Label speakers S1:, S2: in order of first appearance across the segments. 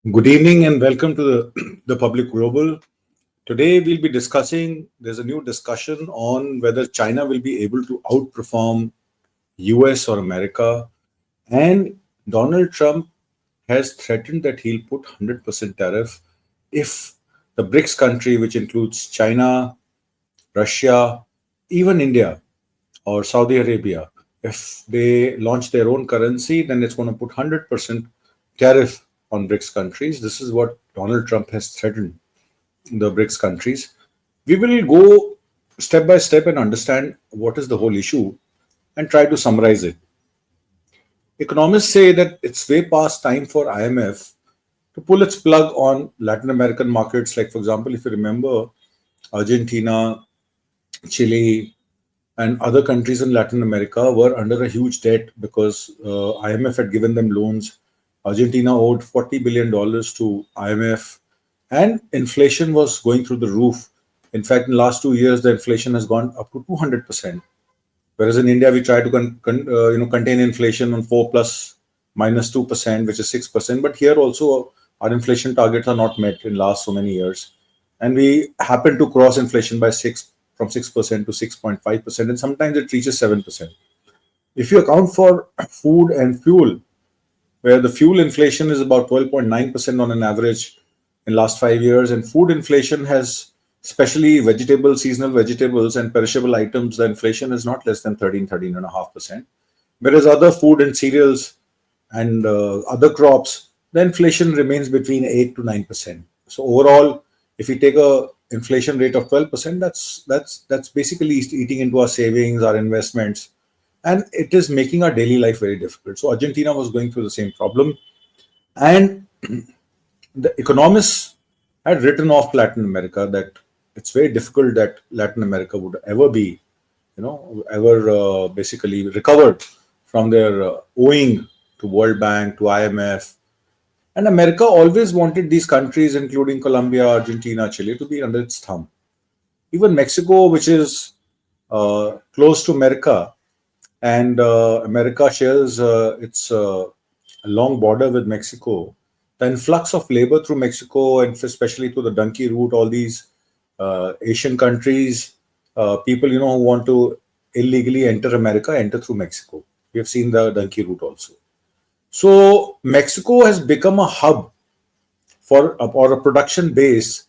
S1: Good evening and welcome to the Public Global. Today we'll be discussing, there's a new discussion on whether China will be able to outperform US or America. And Donald Trump has threatened that he'll put 100% tariff if the BRICS country, which includes China, Russia, even India or Saudi Arabia, if they launch their own currency, then it's going to put 100% tariff on BRICS countries. This is what Donald Trump has threatened the BRICS countries. We will go step by step and understand what is the whole issue and try to summarize it. Economists say that it's way past time for IMF to pull its plug on Latin American markets. Like, for example, if you remember, Argentina, Chile, and other countries in Latin America were under a huge debt because IMF had given them loans. Argentina owed $40 billion to IMF, and inflation was going through the roof. In fact, in the last 2 years, the inflation has gone up to 200%. Whereas in India, we try to contain inflation on 4 plus minus 2%, which is 6%. But here also, our inflation targets are not met in last so many years, and we happen to cross inflation by 6% to 6.5%, and sometimes it reaches 7%. If you account for food and fuel, where the fuel inflation is about 12.9% on an average in last 5 years, and food inflation has, especially vegetables, seasonal vegetables and perishable items, the inflation is not less than 13.5%. Whereas other food and cereals and other crops, the inflation remains between 8 to 9%. So overall, if we take a inflation rate of 12%, that's basically eating into our savings, our investments, and it is making our daily life very difficult. So Argentina was going through the same problem, and the economists had written off Latin America that it's very difficult that Latin America would ever be, basically recovered from their owing to World Bank, to IMF. And America always wanted these countries, including Colombia, Argentina, Chile, to be under its thumb. Even Mexico, which is close to America, and America shares its long border with Mexico. The influx of labor through Mexico, and especially through the donkey route, all these Asian countries, people who want to illegally enter America, enter through Mexico. We have seen the donkey route also. So Mexico has become a hub or a production base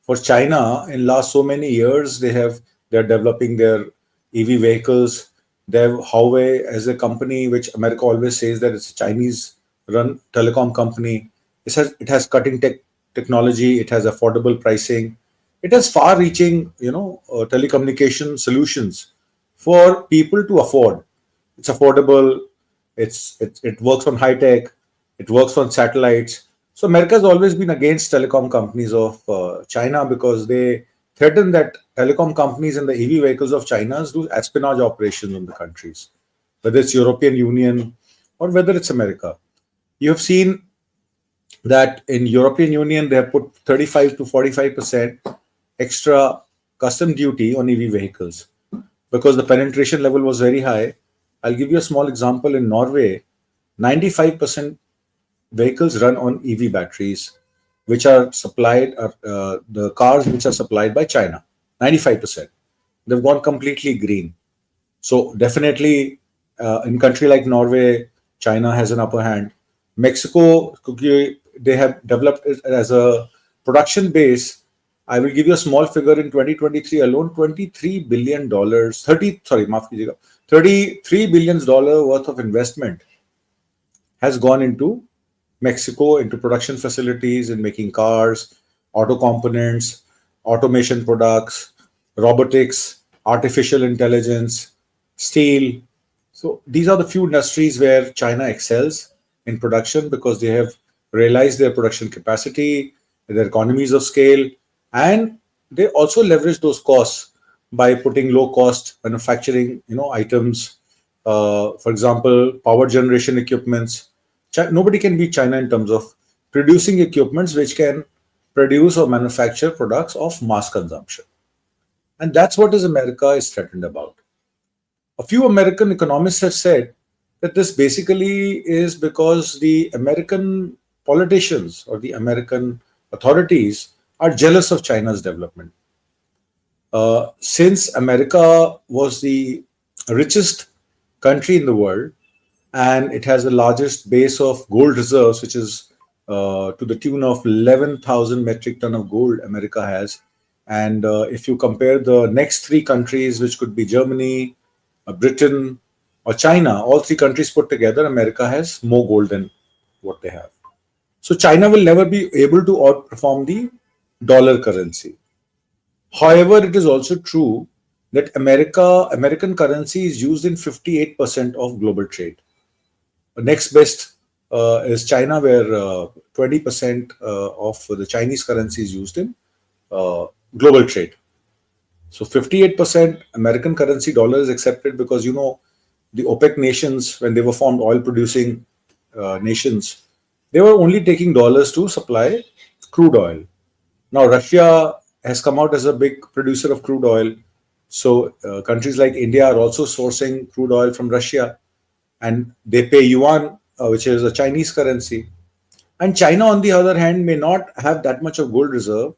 S1: for China in last so many years. They're developing their EV vehicles. They have Huawei as a company, which America always says that it's a Chinese-run telecom company. It has cutting technology. It has affordable pricing. It has far-reaching, telecommunication solutions for people to afford. It's affordable. It works on high tech. It works on satellites. So America has always been against telecom companies of China because they threaten that telecom companies and the EV vehicles of China do espionage operations in the countries, whether it's European Union or whether it's America. You have seen that in European Union they have put 35 to 45% extra custom duty on EV vehicles because the penetration level was very high. I'll give you a small example. In Norway, 95% vehicles run on EV batteries, which are supplied, the cars which are supplied by China. 95%. They've gone completely green. So definitely, in country like Norway, China has an upper hand. Mexico, they have developed it as a production base. I will give you a small figure. In 2023 alone, $23 billion, $33 billion worth of investment has gone into Mexico, into production facilities in making cars, auto components, automation products, robotics, artificial intelligence, steel. So these are the few industries where China excels in production because they have realized their production capacity, their economies of scale, and they also leverage those costs by putting low cost manufacturing items. For example, power generation equipments. Nobody can beat China in terms of producing equipments which can produce or manufacture products of mass consumption. And that's what America is threatened about. A few American economists have said that this basically is because the American politicians or the American authorities are jealous of China's development. Since America was the richest country in the world and it has the largest base of gold reserves, which is to the tune of 11,000 metric ton of gold America has. And if you compare the next three countries, which could be Germany, Britain, or China, all three countries put together, America has more gold than what they have. So China will never be able to outperform the dollar currency. However, it is also true that American currency is used in 58% of global trade. Next best is China, where 20% of the Chinese currency is used in uh, global trade. So 58% American currency dollar is accepted because, the OPEC nations, when they were formed, oil producing nations, they were only taking dollars to supply crude oil. Now, Russia has come out as a big producer of crude oil. So, countries like India are also sourcing crude oil from Russia and they pay yuan, which is a Chinese currency. And China, on the other hand, may not have that much of gold reserve.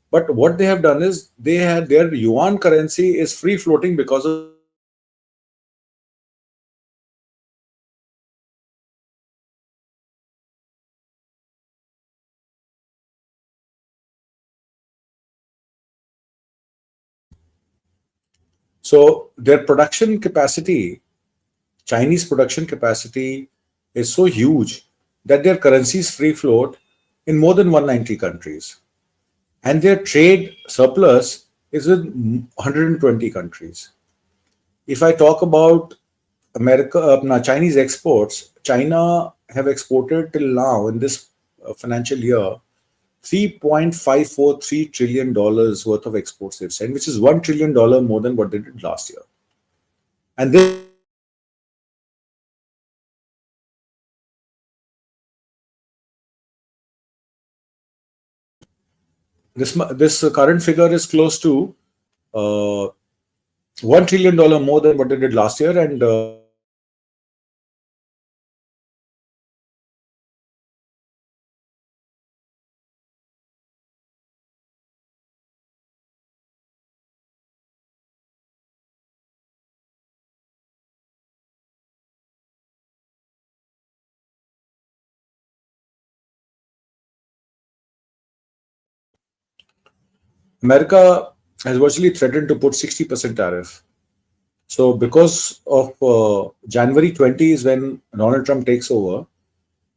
S1: But what they have done is they had their yuan currency is free floating because of the American currency. So they have increased their imports from China to so their production capacity, Chinese production capacity, is so huge that their currencies free float in more than 190 countries. And their trade surplus is with 120 countries. If I talk about Chinese exports, China have exported till now in this financial year $3.543 trillion worth of exports they've sent, which is $1 trillion more than what they did last year. And this current figure is close to this current figure is close to uh, $1 trillion more than what they did last year, and America has virtually threatened to put 60% tariff. So because of January 20 is when Donald Trump takes over.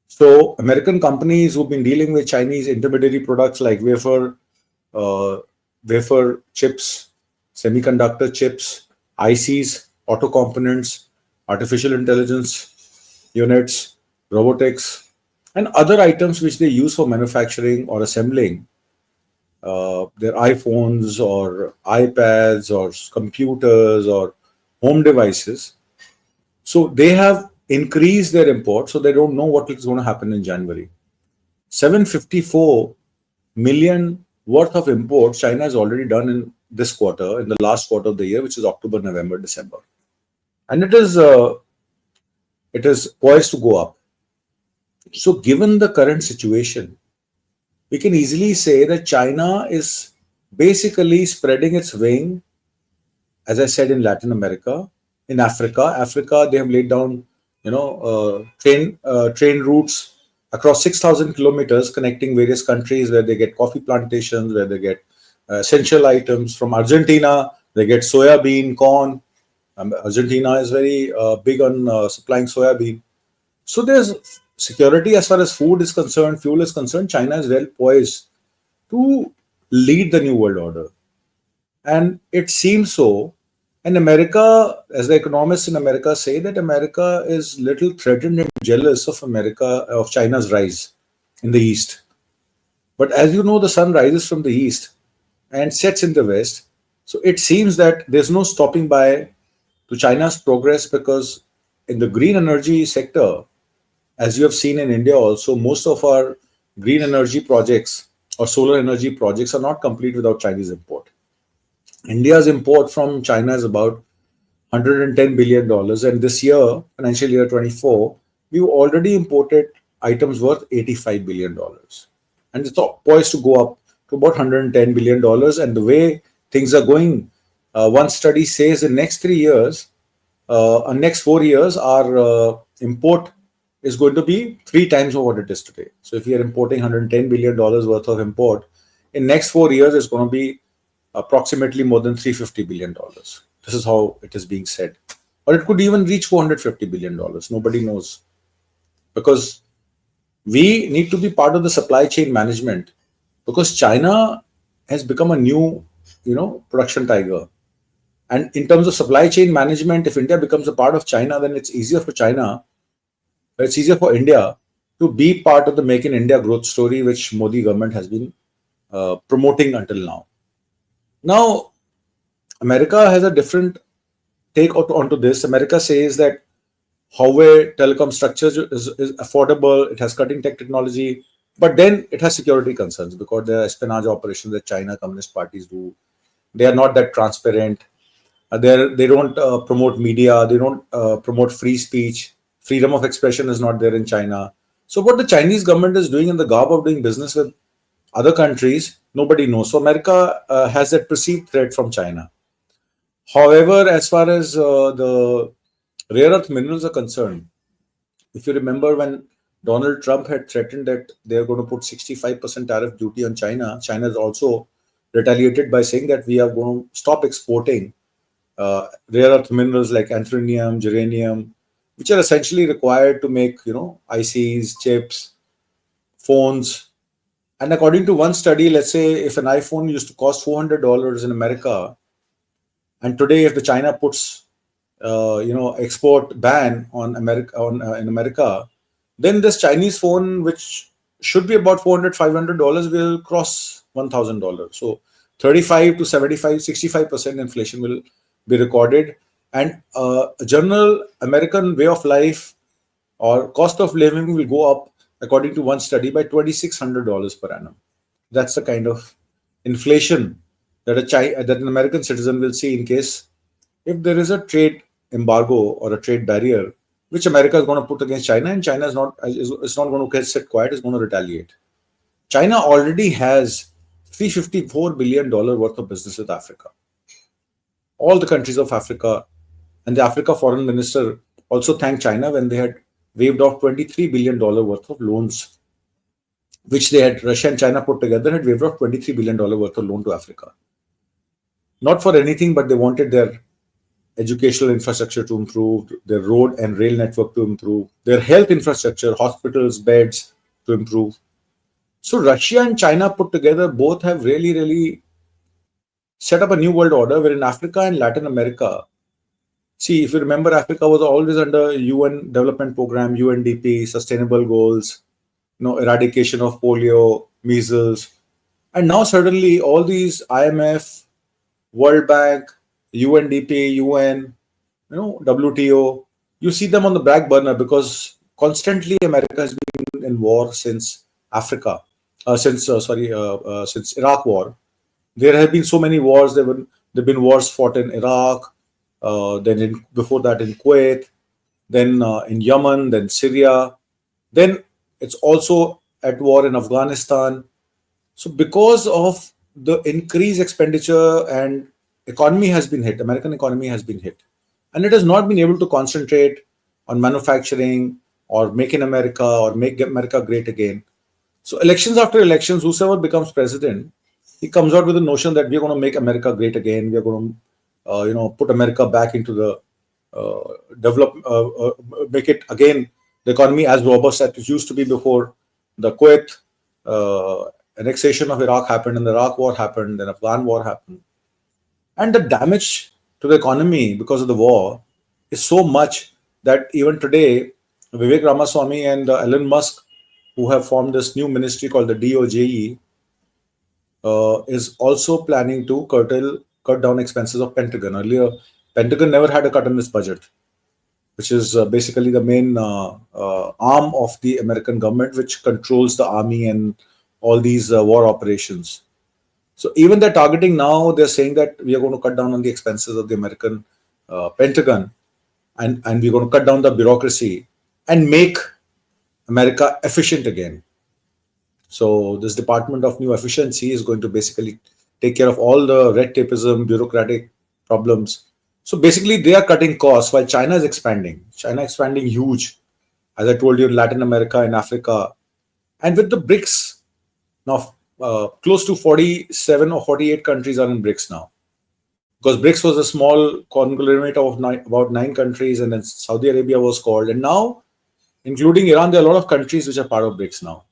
S1: So American companies who've been dealing with Chinese intermediary products like uh, wafer chips, semiconductor chips, ICs, auto components, artificial intelligence units, robotics, and other items which they use for manufacturing or assembling their iPhones or iPads or computers or home devices. So they have increased their import, so they don't know what is going to happen in January. 754 million worth of imports China has already done in this quarter, in the last quarter of the year, which is October, November, December, and it is poised to go up. So, given the current situation, we can easily say that China is basically spreading its wing, as I said, in Latin America, in Africa. Africa, they have laid down, train routes across 6,000 kilometers connecting various countries where they get coffee plantations, where they get essential items. From Argentina, they get soya bean, corn. Argentina is very big on supplying soya bean. So there's security as far as food is concerned, fuel is concerned. China is well poised to lead the new world order. And it seems so. And America, as the economists in America say, that America is little threatened and jealous of of China's rise in the East. But as you know, the sun rises from the East and sets in the West. So it seems that there's no stopping by to China's progress because in the green energy sector, as you have seen in India also, most of our green energy projects or solar energy projects are not complete without Chinese import. India's import from China is about $110 billion. And this year, financial year 24, we've already imported items worth $85 billion. And it's poised to go up to about $110 billion. And the way things are going, one study says in next 3 years, next 4 years, our import is going to be 3 times of what it is today. So if we are importing $110 billion worth of import, in next 4 years, it's going to be approximately more than $350 billion. This is how it is being said. Or it could even reach $450 billion. Nobody knows. Because we need to be part of the supply chain management, because China has become a new, production tiger. And in terms of supply chain management, if India becomes a part of China, then it's easier for India to be part of the Make in India growth story, which Modi government has been promoting until now. Now, America has a different take onto this. America says that Huawei telecom structures is affordable, it has cutting tech technology, but then it has security concerns because there are espionage operations that China Communist parties do. They are not that transparent. They don't promote media. They don't promote free speech. Freedom of expression is not there in China. So what the Chinese government is doing in the garb of doing business with other countries, nobody knows. So America has that perceived threat from China. However, as far as the rare earth minerals are concerned, if you remember when Donald Trump had threatened that they're going to put 65% tariff duty on China, China has also retaliated by saying that we are going to stop exporting rare earth minerals like anthracium, germanium, which are essentially required to make, ICs, chips, phones. And according to one study, let's say if an iPhone used to cost $400 in America, and today if the China puts, export ban on America in America, then this Chinese phone, which should be about $400-500, will cross $1,000. So 35 to 75, 65% inflation will be recorded, and a general American way of life or cost of living will go up, according to one study, by $2,600 per annum. That's the kind of inflation that an American citizen will see in case if there is a trade embargo or a trade barrier which America is going to put against China, and China is not going to sit quiet, is going to retaliate. China already has $354 billion worth of business with Africa. All the countries of Africa, and the Africa foreign minister also thanked China when they had waived off $23 billion worth of loans, which Russia and China put together had waived off $23 billion worth of loan to Africa. Not for anything, but they wanted their educational infrastructure to improve, their road and rail network to improve, their health infrastructure, hospitals, beds to improve. So Russia and China put together both have really, really set up a new world order, where in Africa and Latin America, see, if you remember, Africa was always under UN development program, UNDP, sustainable goals, eradication of polio, measles. And now suddenly all these IMF, World Bank, UNDP, UN, WTO, you see them on the back burner because constantly America has been in war since since Iraq war. There have been so many wars. There have been wars fought in Iraq, then before that in Kuwait, then in Yemen, then Syria. Then it's also at war in Afghanistan. So because of the increased expenditure, and economy has been hit, American economy has been hit, and it has not been able to concentrate on manufacturing or make in America or make America great again. So elections after elections, whoever becomes president, he comes out with the notion that we're going to make America great again. We're going to, put America back into the make it again the economy as robust as it used to be before the Kuwait annexation of Iraq happened, and the Iraq war happened, then Afghan war happened. And the damage to the economy because of the war is so much that even today, Vivek Ramaswamy and Elon Musk, who have formed this new ministry called the DOJE, is also planning to cut down expenses of Pentagon. Earlier, Pentagon never had a cut in this budget, which is basically the main arm of the American government, which controls the army and all these war operations. So even they're targeting now, they're saying that we are going to cut down on the expenses of the American Pentagon, and we're going to cut down the bureaucracy and make America efficient again. So this Department of New Efficiency is going to basically take care of all the red tapeism, bureaucratic problems. So basically, they are cutting costs while China is expanding. China expanding huge, as I told you, in Latin America and Africa, and with the BRICS now, close to 47 or 48 countries are in BRICS now. Because BRICS was a small conglomerate of about 9 countries, and then Saudi Arabia was called, and now, including Iran, there are a lot of countries which are part of BRICS now.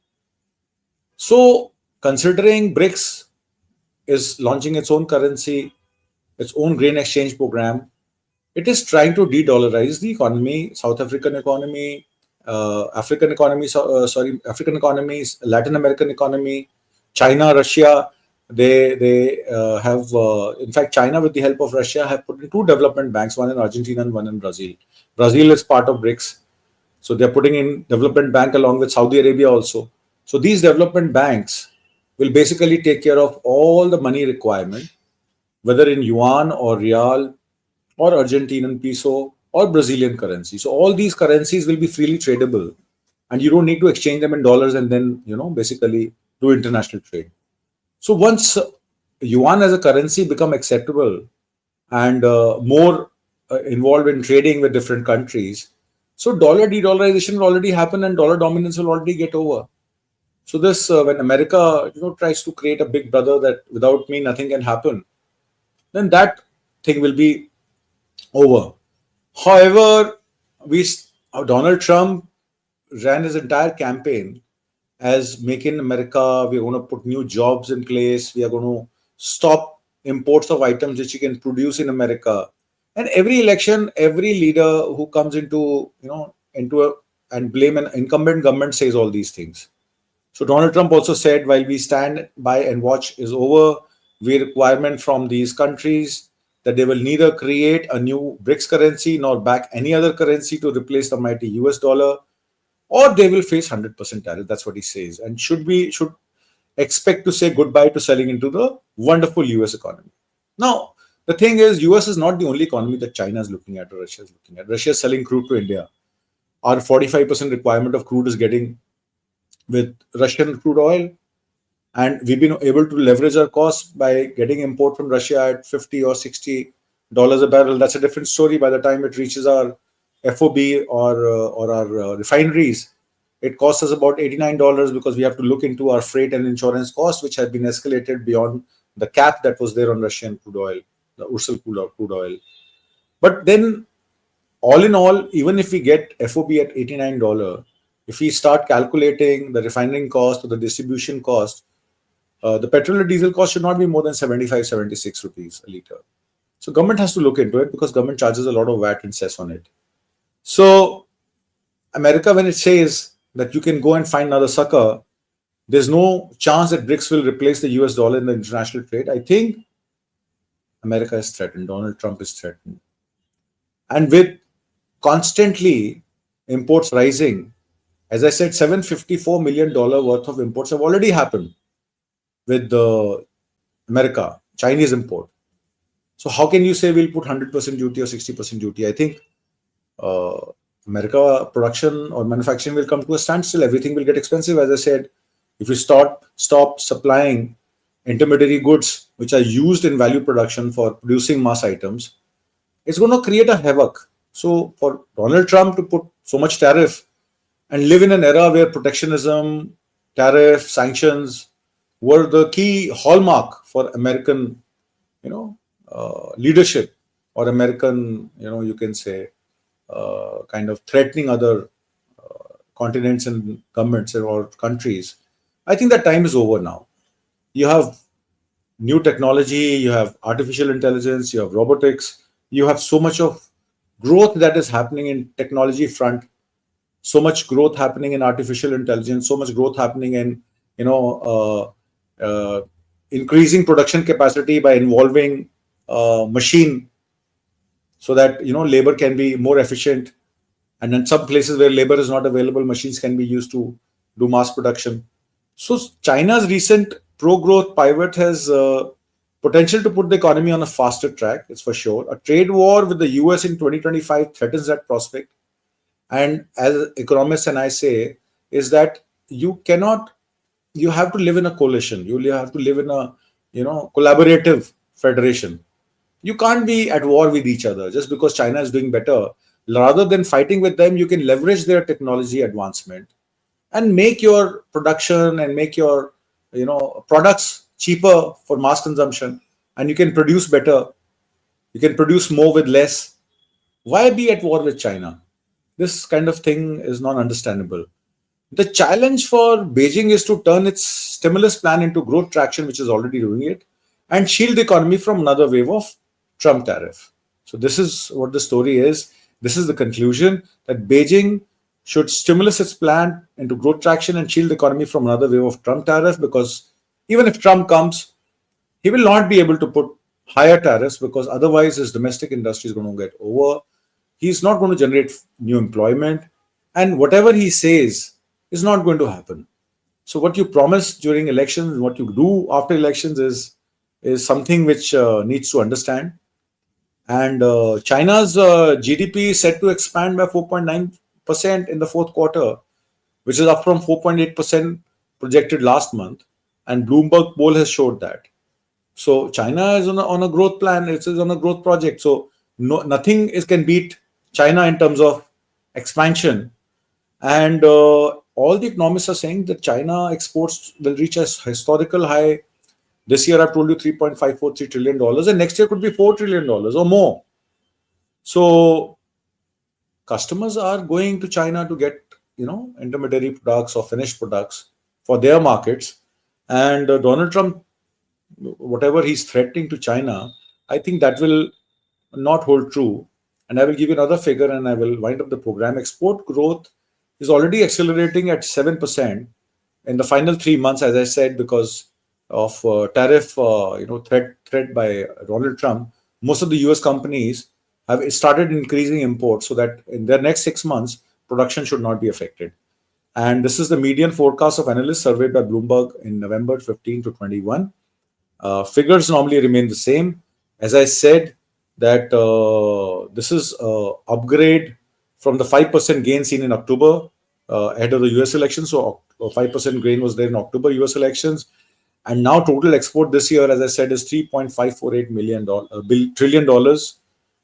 S1: So, considering BRICS is launching its own currency, its own grain exchange program, it is trying to de-dollarize the economy, South African economy, African economy, African economies, Latin American economy, China, Russia. They have, in fact, China with the help of Russia have put in 2 development banks, one in Argentina and one in Brazil. Brazil is part of BRICS, so they're putting in development bank along with Saudi Arabia also. So these development banks will basically take care of all the money requirement, whether in yuan or real or Argentinian peso or Brazilian currency. So all these currencies will be freely tradable, and you don't need to exchange them in dollars and then basically do international trade. So once yuan as a currency become acceptable and more involved in trading with different countries, so dollar de-dollarization will already happen and dollar dominance will already get over. So this when America tries to create a big brother that without me nothing can happen, then that thing will be over. However, Donald Trump ran his entire campaign as Make in America. We're going to put new jobs in place. We are going to stop imports of items which you can produce in America. And every election, every leader who comes and blame an incumbent government says all these things. So Donald Trump also said, while we stand by and watch is over, we requirement from these countries that they will neither create a new BRICS currency nor back any other currency to replace the mighty US dollar, or they will face 100% tariff. That's what he says. And should expect to say goodbye to selling into the wonderful US economy. Now, the thing is, US is not the only economy that China is looking at or Russia is looking at. Russia is selling crude to India. Our 45% requirement of crude is getting with Russian crude oil. And we've been able to leverage our costs by getting import from Russia at $50 or $60 a barrel. That's a different story. By the time it reaches our FOB or our refineries, it costs us about $89 because we have to look into our freight and insurance costs, which have been escalated beyond the cap that was there on Russian crude oil, the Ursul crude oil. But then, all in all, even if we get FOB at $89, if we start calculating the refining cost or the distribution cost, the petrol and diesel cost should not be more than 75, 76 rupees a litre. So government has to look into it because government charges a lot of VAT and cess on it. So America, when it says that you can go and find another sucker, there's no chance that BRICS will replace the US dollar in the international trade. I think America is threatened. Donald Trump is threatened. And with constantly imports rising, as I said, $754 million worth of imports have already happened with America, Chinese import. So how can you say we'll put 100% duty or 60% duty? I think America production or manufacturing will come to a standstill. Everything will get expensive. As I said, if you stop supplying intermediary goods which are used in value production for producing mass items, it's going to create a havoc. So for Donald Trump to put so much tariff and live in an era where protectionism, tariff, sanctions were the key hallmark for American, leadership, or American, you can say, kind of threatening other continents and governments or countries. I think that time is over now. You have new technology, you have artificial intelligence, you have robotics, you have so much of growth that is happening in technology front, so much growth happening in artificial intelligence, so much growth happening in, increasing production capacity by involving machine so that, labor can be more efficient. And in some places where labor is not available, machines can be used to do mass production. So China's recent pro-growth pivot has potential to put the economy on a faster track, it's for sure. A trade war with the US in 2025 threatens that prospect. And as economists and I say, is that you have to live in a coalition. You have to live in a collaborative federation. You can't be at war with each other just because China is doing better. Rather than fighting with them, you can leverage their technology advancement and make your production and make your products cheaper for mass consumption, and you can produce better. You can produce more with less. Why be at war with China? This kind of thing is not understandable. The challenge for Beijing is to turn its stimulus plan into growth traction, which is already doing it, and shield the economy from another wave of Trump tariff. So this is what the story is. This is the conclusion, that Beijing should stimulus its plan into growth traction and shield the economy from another wave of Trump tariff, because even if Trump comes, he will not be able to put higher tariffs, because otherwise his domestic industry is going to get over. He's not going to generate new employment, and whatever he says is not going to happen. So what you promise during elections, what you do after elections is something which needs to understand. And China's GDP is set to expand by 4.9% in the fourth quarter, which is up from 4.8% projected last month. And Bloomberg poll has showed that. So China is on a growth plan. It is on a growth project. So nothing can beat China in terms of expansion. And all the economists are saying that China exports will reach a historical high. This year, I've told you $3.543 trillion, and next year could be $4 trillion or more. So customers are going to China to get, intermediary products or finished products for their markets. And Donald Trump, whatever he's threatening to China, I think that will not hold true. And I will give you another figure and I will wind up the program. Export growth is already accelerating at 7% in the final 3 months, as I said, because of tariff threat by Donald Trump. Most of the US companies have started increasing imports so that in their next 6 months, production should not be affected. And this is the median forecast of analysts surveyed by Bloomberg in November 15 to 21. Figures normally remain the same. As I said, that this is upgrade from the 5% gain seen in October ahead of the US elections. So 5% gain was there in October US elections. And now total export this year, as I said, is $3.548 trillion,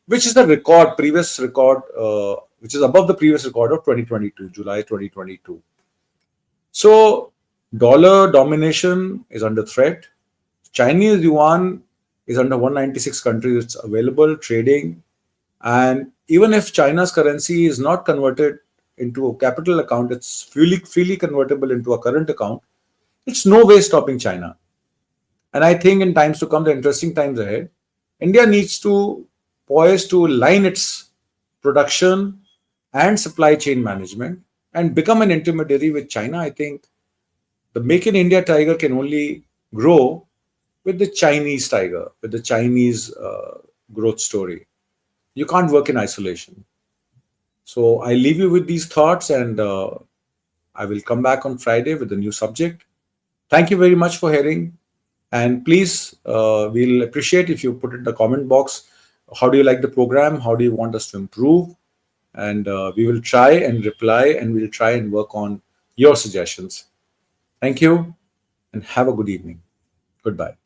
S1: which is the previous record, which is above the previous record of 2022, July 2022. So dollar domination is under threat. Chinese yuan is under 196 countries. It's available, trading. And even if China's currency is not converted into a capital account, it's freely convertible into a current account. It's no way stopping China. And I think in times to come, the interesting times ahead, India needs to poise to align its production and supply chain management and become an intermediary with China. I think the Make in India tiger can only grow with the Chinese tiger, with the Chinese growth story. You can't work in isolation. So I leave you with these thoughts, and I will come back on Friday with a new subject. Thank you very much for hearing. And please, we'll appreciate if you put in the comment box, how do you like the program? How do you want us to improve? And we will try and reply, and we'll try and work on your suggestions. Thank you, and have a good evening. Goodbye.